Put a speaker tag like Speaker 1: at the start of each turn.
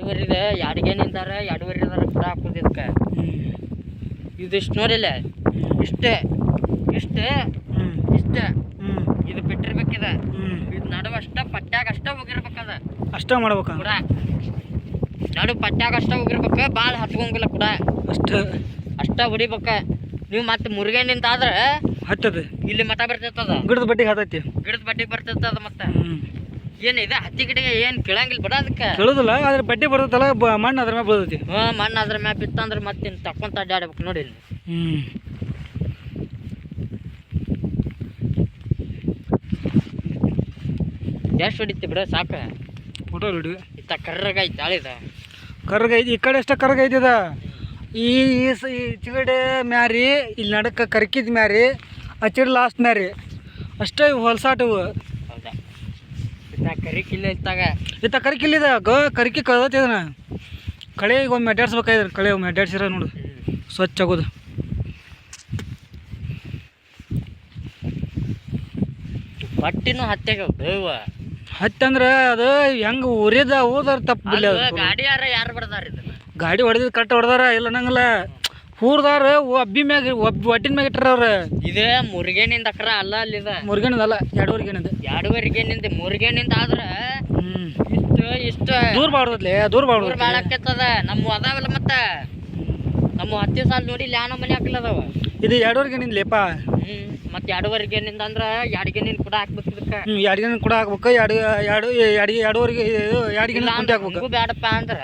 Speaker 1: ಎರಡೂವರೆ ಎರಡಿಗೆ ನಿಂತಾರ ಎರಡೂವರೆ ಕೂಡ ಹಾಕೋದು ಇದಕ್ಕೆ ಇದಿಷ್ಟು ನೋಡಿಲ್ಲ ಇಷ್ಟೇ ಇಷ್ಟೇ ಇಷ್ಟೇ ಇದು ಬಿಟ್ಟಿರ್ಬೇಕಿದ ಇದು ನಡುವ ಅಷ್ಟ ಪಟ್ಟ್ಯಾಗ ಅಷ್ಟ ಹೋಗಿರ್ಬೇಕದ
Speaker 2: ಅಷ್ಟ ಮಾಡ್ಬೇಕ
Speaker 1: ಕೂಡ ನಡು ಪಟ್ಟ್ಯಾಗ ಅಷ್ಟ ಹೋಗಿರ್ಬೇಕ ಭಾಳ ಹತ್ಕೊಂಗಿಲ್ಲ ಕೂಡ ಅಷ್ಟ ಹೊಡಿಬೇಕ ನೀವು ಮತ್ತೆ ಮುರುಗೇ ನಿಂತಾದ್ರೆ
Speaker 2: ಹತ್ತದ
Speaker 1: ಇಲ್ಲಿ ಮಠ ಬರ್ತೈತದ
Speaker 2: ಗಿಡದ ಬಡ್ಡಿಗೆ ಹತ್ತೈತಿ
Speaker 1: ಗಿಡದ ಬಡ್ಡಿಗೆ ಬರ್ತೈತದ ಮತ್ತೆ ಏನಿದೆ ಹತ್ತಿ ಗಿಡಗೆ ಏನು ಕೇಳಂಗಿಲ್ಲ ಬಿಡ ಅದಕ್ಕೆ
Speaker 2: ಕೇಳೋದಿಲ್ಲ ಆದ್ರೆ ಬಡ್ಡಿ ಬರ್ತೈತಲ್ಲ ಮಣ್ಣು ಅದ್ರ ಮ್ಯಾಗ ಬರ್ತೈತಿ
Speaker 1: ಮಣ್ಣು ಅದ್ರ ಮ್ಯಾಗ ಬಿತ್ತಂದ್ರೆ ಮತ್ತೆ ತಕ್ಕೊಂತ ಅಡ್ಡಾಡ್ಬೇಕು ನೋಡಿ ಇಲ್ಲಿ ಎಷ್ಟು ಹೊಡಿತಿ ಬಿಡ ಸಾಕ
Speaker 2: ಫೋಟೋ ಹಿಡಿ
Speaker 1: ಇತ್ತ ಕರ್ರಗೈತಿ ಆಳಿದ
Speaker 2: ಕರ್ರಗೈತಿ ಈ ಕಡೆ ಅಷ್ಟ ಕರ್ರಗೈತಿದ ಈ ಚಿಗಡೆ ಮ್ಯಾರಿ ಇಲ್ಲಿ ನಡಕ್ಕೆ ಕರ್ಕಿದ ಮ್ಯಾರಿ ಹಚ್ಚಿಡ್ ಲಾಸ್ಟ್ ಮ್ಯಾರಿ ಅಷ್ಟೇ ಹೊಲ್ಸಾಟವು
Speaker 1: ಹೌದಾ ಇತ್ತ ಕರಿಕಿಲ್ಲ
Speaker 2: ಇತ್ತ ಕರಿಕಿಲ್ಲಿದ ಕರಿಕಿ ಕಳ್ದೈತಿ ಅದನ್ನ ಕಳೆ ಈಗ ಒಮ್ಮೆ ಅಡ್ಡಾಡ್ಸ್ಬೇಕಾಯ್ತು ಕಳೆ ಒಮ್ಮೆ ಅಡ್ಡಾಡ್ಸಿರ ನೋಡು ಸ್ವಚ್ಛ ಆಗೋದು
Speaker 1: ಬಟ್ಟಿನೂ ಹತ್ತೆಗೆ ಬೇವ
Speaker 2: ಹತ್ತಿ ಅಂದ್ರೆ ಅದು ಹೆಂಗೆ ಉರಿದ ಹೋದಾರ ತಪ್ಪು ಬಿಲ್ಲ
Speaker 1: ಗಾಡಿ ಯಾರು ಬರ್ದಾರ ಇದನ್ನ
Speaker 2: ಗಾಡಿ ಹೊಡೆದಿದ್ದು ಕರೆಕ್ಟ್ ಹೊಡೆದಾರ ಇಲ್ಲ ನಂಗಲ್ಲ ಹೂರ್ದಾರ ಅಬ್ಬಿ ಮ್ಯಾಗ ಒಟ್ಟಿನ ಮ್ಯಾಗ ಇಟ್ಟಾರ ಅವ್ರ
Speaker 1: ಇದೇ ಮುರುಗೇನಿಂದ ಅಕ್ರ ಅಲ್ಲ ಅಲ್ಲಿದ
Speaker 2: ಮುರುಗೇನದಲ್ಲ ಎರಡೂವರೆಗೇನದ
Speaker 1: ಎರಡೂವರೆಗೇನಿಂದ ಮುರುಗೇನಿಂದ ಆದ್ರೆ ಇಷ್ಟು
Speaker 2: ದೂರ ಬಾಡ್ದಲೆ ದೂರ
Speaker 1: ದೂರ ಭಾಳ ಆಕೈತದ ನಮ್ಮ ಅದಾವಲ್ಲ ಮತ್ತೆ ನಮ್ಮ ಹತ್ತಿ ಸಾಲ ನೋಡಿ ಇಲ್ಲಿ ಯಾನ ಮನೆ ಹಾಕಲದವ
Speaker 2: ಇದು ಎರಡೂವರೆಗೇನಿಂದ ಲೇಪ
Speaker 1: ಮತ್ತೆ ಎರಡೂವರೆಗೇನಿಂದ ಅಂದ್ರೆ ಎರಡ್ಗೇನಿಂದ ಕೂಡ ಹಾಕ್ಬೇಕು ಇದಕ್ಕೆ
Speaker 2: ಎರಡ್ಗೇನಿಂದ ಕೂಡ ಹಾಕ್ಬೇಕು ಎರಡೂವರೆಗೆ ಎರಡ್ಗೇನಿಂದ ಕುಂಟೆ ಹಾಕ್ಬೇಕು
Speaker 1: ಬೇಡಪ್ಪ ಅಂದ್ರೆ